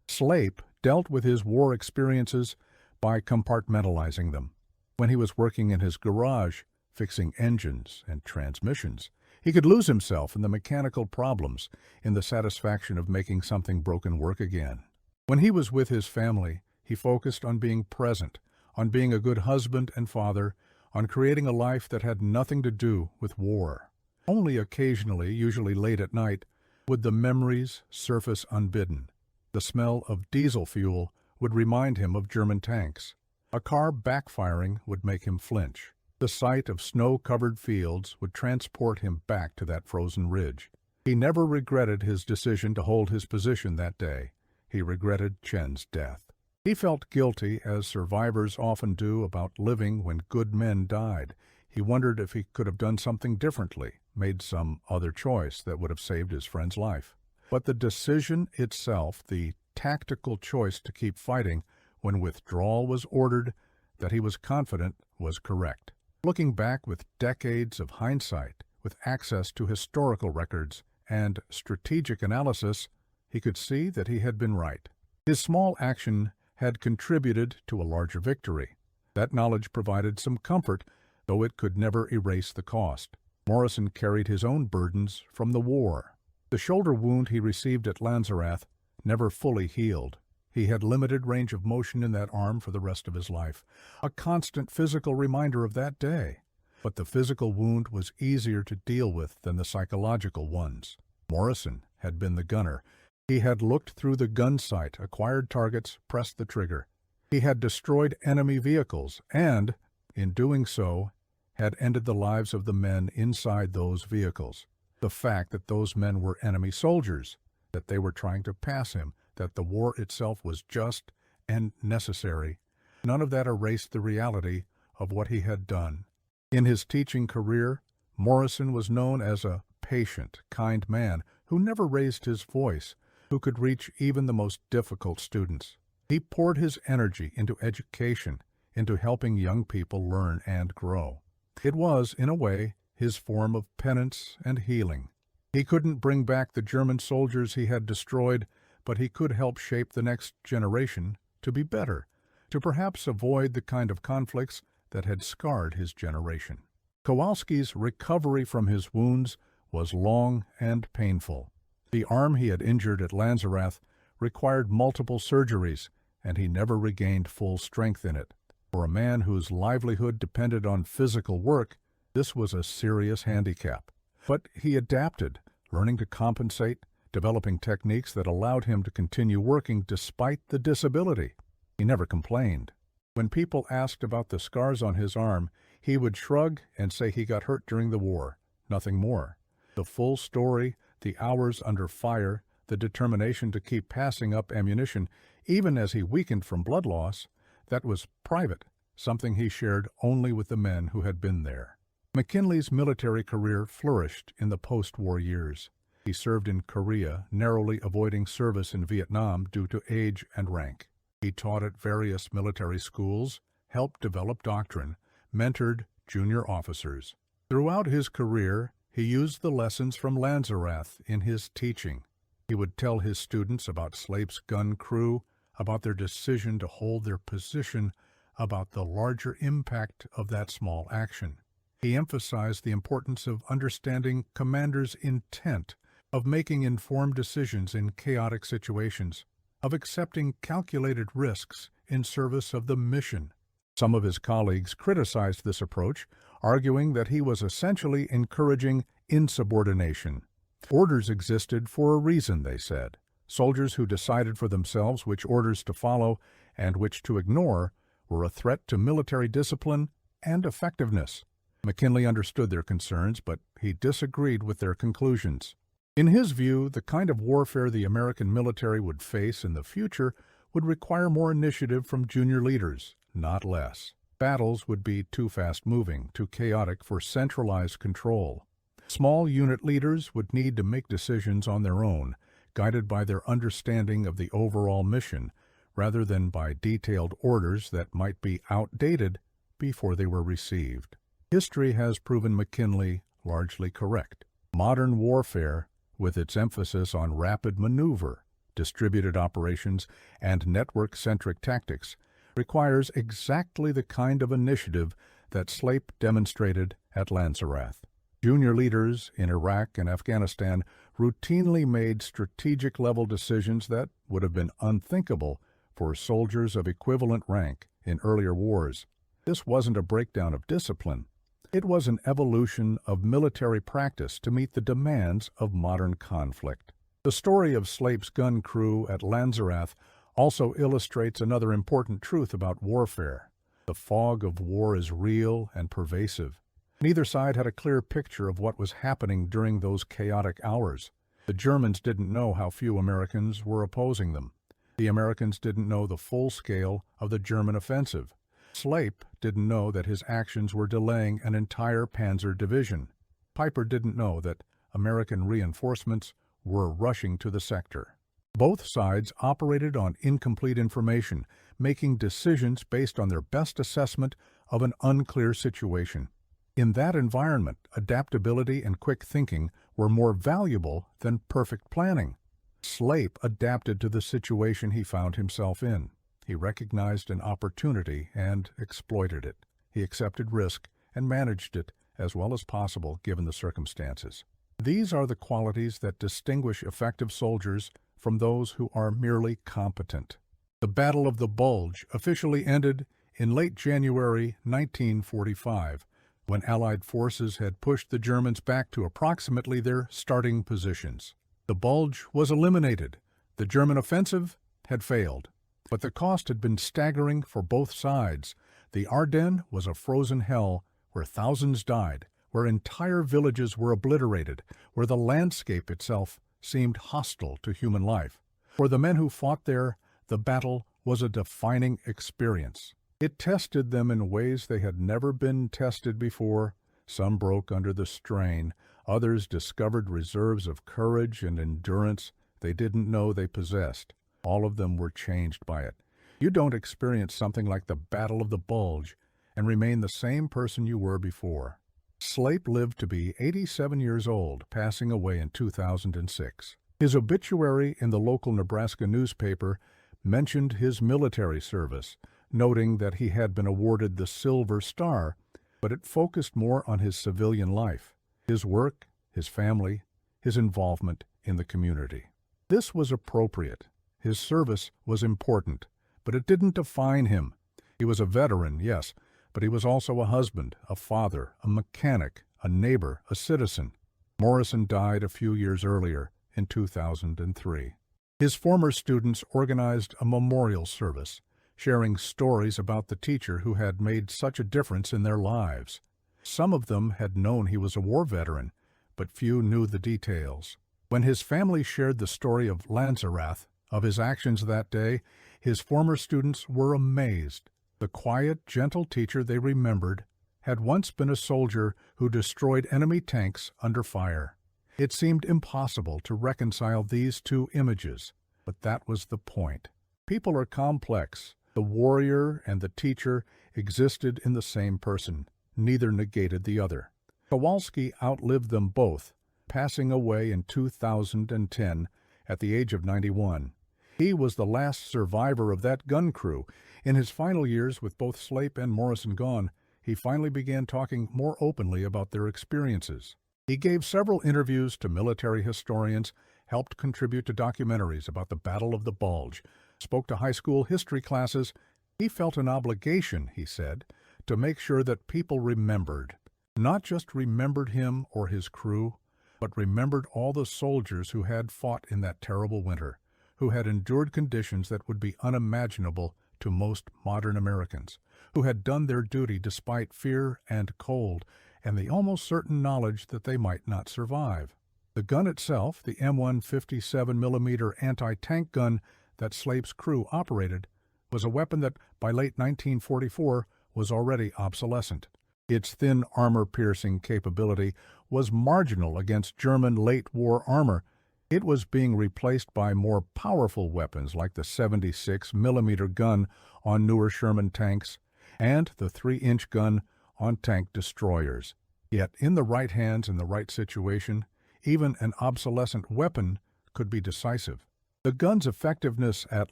Slape dealt with his war experiences by compartmentalizing them. When he was working in his garage, fixing engines and transmissions, he could lose himself in the mechanical problems, in the satisfaction of making something broken work again. When he was with his family, he focused on being present, on being a good husband and father, on creating a life that had nothing to do with war. Only occasionally, usually late at night, would the memories surface unbidden. The smell of diesel fuel would remind him of German tanks. A car backfiring would make him flinch. The sight of snow-covered fields would transport him back to that frozen ridge. He never regretted his decision to hold his position that day. He regretted Chen's death. He felt guilty, as survivors often do, about living when good men died. He wondered if he could have done something differently, made some other choice that would have saved his friend's life. But the decision itself, the tactical choice to keep fighting when withdrawal was ordered, that he was confident was correct. Looking back with decades of hindsight, with access to historical records and strategic analysis, he could see that he had been right. His small action had contributed to a larger victory. That knowledge provided some comfort, though it could never erase the cost. Morrison carried his own burdens from the war. The shoulder wound he received at Lanzerath never fully healed. He had limited range of motion in that arm for the rest of his life, a constant physical reminder of that day. But the physical wound was easier to deal with than the psychological ones. Morrison had been the gunner. He had looked through the gun sight, acquired targets, pressed the trigger. He had destroyed enemy vehicles and, in doing so, had ended the lives of the men inside those vehicles. The fact that those men were enemy soldiers, that they were trying to pass him, that the war itself was just and necessary, none of that erased the reality of what he had done. In his teaching career, Morrison was known as a patient, kind man who never raised his voice, who could reach even the most difficult students. He poured his energy into education, into helping young people learn and grow. It was, in a way, his form of penance and healing. He couldn't bring back the German soldiers he had destroyed, but he could help shape the next generation to be better, to perhaps avoid the kind of conflicts that had scarred his generation. Kowalski's recovery from his wounds was long and painful. The arm he had injured at Lanzerath required multiple surgeries, and he never regained full strength in it. For a man whose livelihood depended on physical work, this was a serious handicap. But he adapted, learning to compensate, developing techniques that allowed him to continue working despite the disability. He never complained. When people asked about the scars on his arm, he would shrug and say he got hurt during the war, nothing more. The full story, the hours under fire, the determination to keep passing up ammunition, even as he weakened from blood loss, that was private, something he shared only with the men who had been there. McKinley's military career flourished in the post-war years. He served in Korea, narrowly avoiding service in Vietnam due to age and rank. He taught at various military schools, helped develop doctrine, mentored junior officers. Throughout his career, he used the lessons from Lanzerath in his teaching. He would tell his students about Slape's gun crew, about their decision to hold their position, about the larger impact of that small action. He emphasized the importance of understanding commanders' intent, of making informed decisions in chaotic situations, of accepting calculated risks in service of the mission. Some of his colleagues criticized this approach, arguing that he was essentially encouraging insubordination. Orders existed for a reason, they said. Soldiers who decided for themselves which orders to follow and which to ignore were a threat to military discipline and effectiveness. McKinley understood their concerns, but he disagreed with their conclusions. In his view, the kind of warfare the American military would face in the future would require more initiative from junior leaders, not less. Battles would be too fast-moving, too chaotic for centralized control. Small unit leaders would need to make decisions on their own, guided by their understanding of the overall mission, rather than by detailed orders that might be outdated before they were received. History has proven McKinley largely correct. Modern warfare, with its emphasis on rapid maneuver, distributed operations, and network-centric tactics, requires exactly the kind of initiative that Slape demonstrated at Lanzerath. Junior leaders in Iraq and Afghanistan routinely made strategic-level decisions that would have been unthinkable for soldiers of equivalent rank in earlier wars. This wasn't a breakdown of discipline. It was an evolution of military practice to meet the demands of modern conflict. The story of Slape's gun crew at Lanzerath also illustrates another important truth about warfare. The fog of war is real and pervasive. Neither side had a clear picture of what was happening during those chaotic hours. The Germans didn't know how few Americans were opposing them. The Americans didn't know the full scale of the German offensive. Slape didn't know that his actions were delaying an entire Panzer division. Piper didn't know that American reinforcements were rushing to the sector. Both sides operated on incomplete information, making decisions based on their best assessment of an unclear situation. In that environment, adaptability and quick thinking were more valuable than perfect planning. Slape adapted to the situation he found himself in. He recognized an opportunity and exploited it. He accepted risk and managed it as well as possible given the circumstances. These are the qualities that distinguish effective soldiers from those who are merely competent. The Battle of the Bulge officially ended in late January 1945, when Allied forces had pushed the Germans back to approximately their starting positions. The Bulge was eliminated. The German offensive had failed. But the cost had been staggering for both sides. The Ardennes was a frozen hell where thousands died, where entire villages were obliterated, where the landscape itself seemed hostile to human life. For the men who fought there, the battle was a defining experience. It tested them in ways they had never been tested before. Some broke under the strain. Others discovered reserves of courage and endurance they didn't know they possessed. All of them were changed by it. You don't experience something like the Battle of the Bulge and remain the same person you were before. Slape lived to be 87 years old, passing away in 2006. His obituary in the local Nebraska newspaper mentioned his military service, noting that he had been awarded the Silver Star, but it focused more on his civilian life, his work, his family, his involvement in the community. This was appropriate. His service was important, but it didn't define him. He was a veteran, yes, but he was also a husband, a father, a mechanic, a neighbor, a citizen. Morrison died a few years earlier, in 2003. His former students organized a memorial service, sharing stories about the teacher who had made such a difference in their lives. Some of them had known he was a war veteran, but few knew the details. When his family shared the story of Lanzerath, of his actions that day, his former students were amazed. The quiet, gentle teacher they remembered had once been a soldier who destroyed enemy tanks under fire. It seemed impossible to reconcile these two images, but that was the point. People are complex. The warrior and the teacher existed in the same person. Neither negated the other. Kowalski outlived them both, passing away in 2010 at the age of 91. He was the last survivor of that gun crew. In his final years, with both Slape and Morrison gone, he finally began talking more openly about their experiences. He gave several interviews to military historians, helped contribute to documentaries about the Battle of the Bulge, spoke to high school history classes. He felt an obligation, he said, to make sure that people remembered. Not just remembered him or his crew, but remembered all the soldiers who had fought in that terrible winter, who had endured conditions that would be unimaginable to most modern Americans, who had done their duty despite fear and cold, and the almost certain knowledge that they might not survive. The gun itself, the M1 57mm anti-tank gun that Slape's crew operated, was a weapon that, by late 1944, was already obsolescent. Its thin armor-piercing capability was marginal against German late-war armor. It was being replaced by more powerful weapons like the 76mm gun on newer Sherman tanks and the 3-inch gun on tank destroyers. Yet, in the right hands and the right situation, even an obsolescent weapon could be decisive. The gun's effectiveness at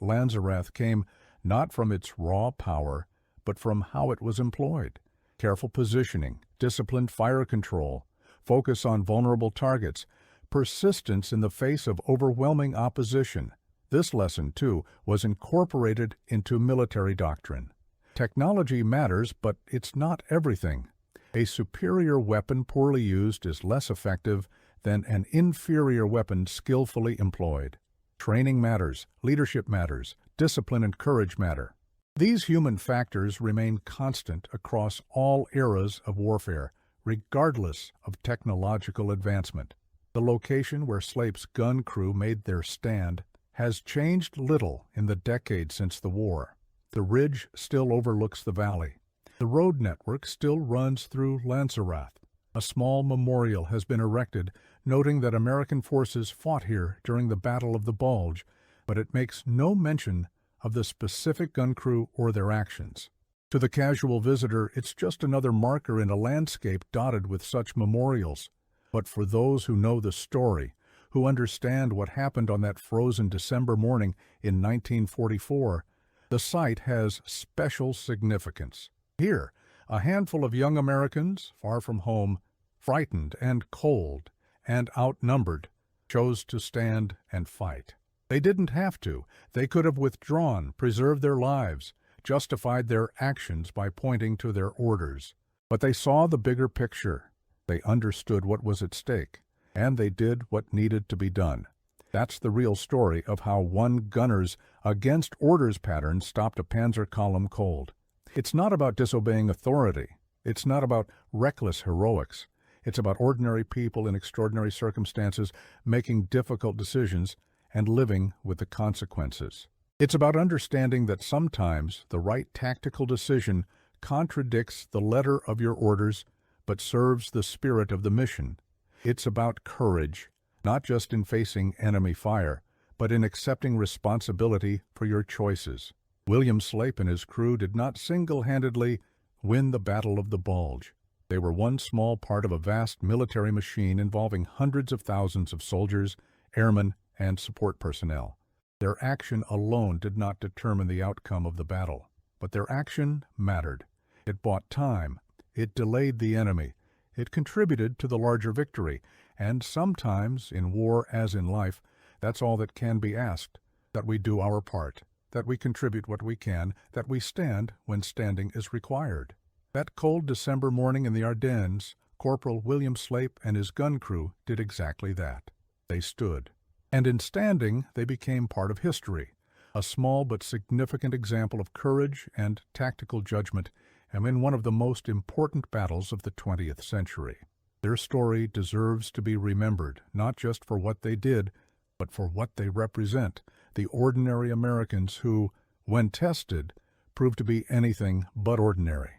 Lanzerath came not from its raw power, but from how it was employed. Careful positioning, disciplined fire control, focus on vulnerable targets, persistence in the face of overwhelming opposition. This lesson, too, was incorporated into military doctrine. Technology matters, but it's not everything. A superior weapon poorly used is less effective than an inferior weapon skillfully employed. Training matters, leadership matters, discipline and courage matter. These human factors remain constant across all eras of warfare, regardless of technological advancement. The location where Slape's gun crew made their stand has changed little in the decades since the war. The ridge still overlooks the valley. The road network still runs through Lanzerath. A small memorial has been erected, noting that American forces fought here during the Battle of the Bulge, but it makes no mention of the specific gun crew or their actions. To the casual visitor, it's just another marker in a landscape dotted with such memorials. But for those who know the story, who understand what happened on that frozen December morning in 1944, the site has special significance. Here, a handful of young Americans, far from home, frightened and cold and outnumbered, chose to stand and fight. They didn't have to. They could have withdrawn, preserved their lives, justified their actions by pointing to their orders. But they saw the bigger picture. They understood what was at stake, and they did what needed to be done. That's the real story of how one gunner's against orders pattern stopped a Panzer column cold. It's not about disobeying authority. It's not about reckless heroics. It's about ordinary people in extraordinary circumstances making difficult decisions and living with the consequences. It's about understanding that sometimes the right tactical decision contradicts the letter of your orders but serves the spirit of the mission. It's about courage, not just in facing enemy fire, but in accepting responsibility for your choices. William Slape and his crew did not single-handedly win the Battle of the Bulge. They were one small part of a vast military machine involving hundreds of thousands of soldiers, airmen, and support personnel. Their action alone did not determine the outcome of the battle, but their action mattered. It bought time, it delayed the enemy, it contributed to the larger victory, and sometimes, in war as in life, that's all that can be asked, that we do our part, that we contribute what we can, that we stand when standing is required. That cold December morning in the Ardennes, Corporal William Slape and his gun crew did exactly that. They stood. And in standing, they became part of history, a small but significant example of courage and tactical judgment, and in one of the most important battles of the 20th century. Their story deserves to be remembered, not just for what they did, but for what they represent, the ordinary Americans who, when tested, proved to be anything but ordinary.